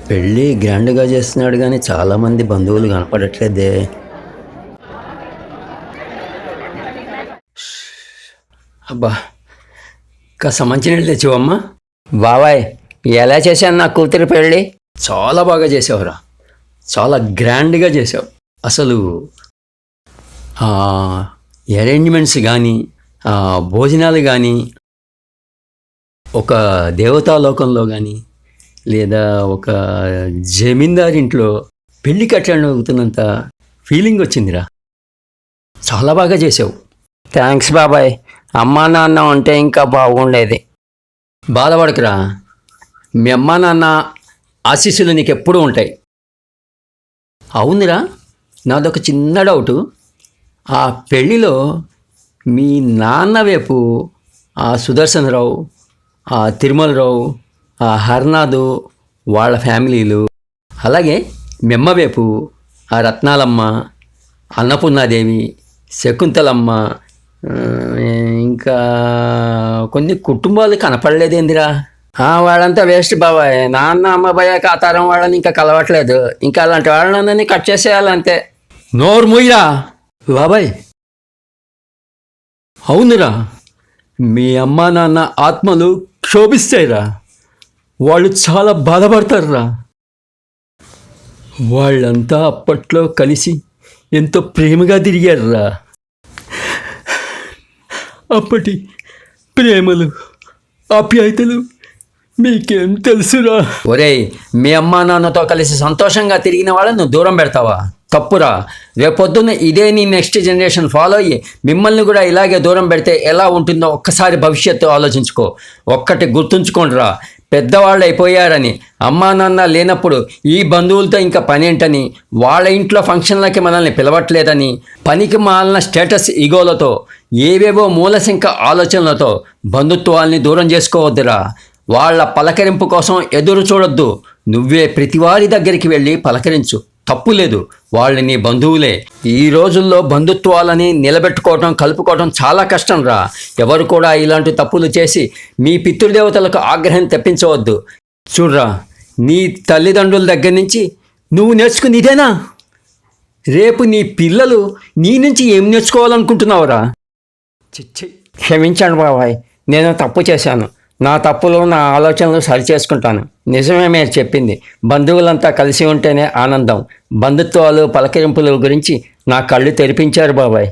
పెళ్ళి గ్రాండ్గా చేస్తున్నాడు కానీ చాలామంది బంధువులు కనపడట్లేదే. అబ్బా, కాస్త మంచినీళ్ళు తెచ్చివమ్మా. బాబాయ్, ఎలా చేశాను నా కూతురు పెళ్ళి? చాలా బాగా చేసావురా, చాలా గ్రాండ్గా చేసావు. అసలు అరేంజ్మెంట్స్ కానీ భోజనాలు కానీ ఒక దేవతాలోకంలో కానీ లేదా ఒక జమీందారింట్లో పెళ్లి కట్టడం అవుతున్నంత ఫీలింగ్ వచ్చిందిరా. చాలా బాగా చేసావు. థ్యాంక్స్ బాబాయ్. అమ్మా నాన్న ఉంటే ఇంకా బాగుండేది. బాధపడకురా, మీ అమ్మా నాన్న ఆశీస్సులు నీకు ఎప్పుడూ ఉంటాయి. అవునురా, నాదొక చిన్న డౌటు. ఆ పెళ్ళిలో మీ నాన్న వైపు ఆ సుదర్శనరావు, ఆ తిరుమలరావు, ఆ హర్నాథు వాళ్ళ ఫ్యామిలీలు, అలాగే మెమ్మ వైపు ఆ రత్నాలమ్మ, అన్నపూర్ణాదేవి, శకుంతలమ్మ, ఇంకా కొన్ని కుటుంబాలు కనపడలేదేందిరా? వాళ్ళంతా వేస్ట్ బాబాయ్. నాన్న అమ్మ భయ్యాక ఆ తరం వాళ్ళని ఇంకా కలవట్లేదు. ఇంకా అలాంటి వాళ్ళని కట్ చేసేయాలంతే. నోరు మూయిరా బాబాయ్. అవునురా, మీ అమ్మా నాన్న ఆత్మలు క్షోభిస్తాయిరా. వాళ్ళు చాలా బాధపడతారురా. వాళ్ళంతా అప్పట్లో కలిసి ఎంతో ప్రేమగా తిరిగారురా. అప్పటి ప్రేమలు ఆప్యాయతలు మీకేం తెలుసురా? ఒరేయ్, మీ అమ్మా నాన్నతో కలిసి సంతోషంగా తిరిగిన వాళ్ళని నువ్వు దూరం పెడతావా? తప్పురా. రేపొద్దున్న ఇదే నీ నెక్స్ట్ జనరేషన్ ఫాలో అయ్యి మిమ్మల్ని కూడా ఇలాగే దూరం పెడితే ఎలా ఉంటుందో ఒక్కసారి భవిష్యత్తు ఆలోచించుకో. ఒక్కటి గుర్తుంచుకోండిరా, పెద్దవాళ్ళు అయిపోయారని, అమ్మా నాన్న లేనప్పుడు ఈ బంధువులతో ఇంకా పనేంటని, వాళ్ళ ఇంట్లో ఫంక్షన్లకి మనల్ని పిలవట్లేదని, పనికి మాలిన స్టేటస్ ఈగోలతో, ఏవేవో మూలశంక ఆలోచనలతో బంధుత్వాల్ని దూరం చేసుకోవద్దురా. వాళ్ళ పలకరింపు కోసం ఎదురు చూడొద్దు. నువ్వే ప్రతివారి దగ్గరికి వెళ్ళి పలకరించు, తప్పు లేదు. వాళ్ళు నీ బంధువులే. ఈ రోజుల్లో బంధుత్వాలని నిలబెట్టుకోవటం, కలుపుకోవటం చాలా కష్టం రా. ఎవరు కూడా ఇలాంటి తప్పులు చేసి మీ పితృదేవతలకు ఆగ్రహం తెప్పించవద్దు. చూడ్రా, నీ తల్లిదండ్రుల దగ్గర నుంచి నువ్వు నేర్చుకుని ఇదేనా? రేపు నీ పిల్లలు నీ నుంచి ఏం నేర్చుకోవాలనుకుంటున్నావురా? చిచ్చి, క్షమించండి బాబాయ్. నేను తప్పు చేశాను. నా తప్పులు, నా ఆలోచనలు సరిచేసుకుంటాను. నిజమే మీరు చెప్పింది. బంధువులంతా కలిసి ఉంటేనే ఆనందం. బంధుత్వాలు, పలకరింపుల గురించి నా కళ్ళు తెరిపించారు బాబాయ్.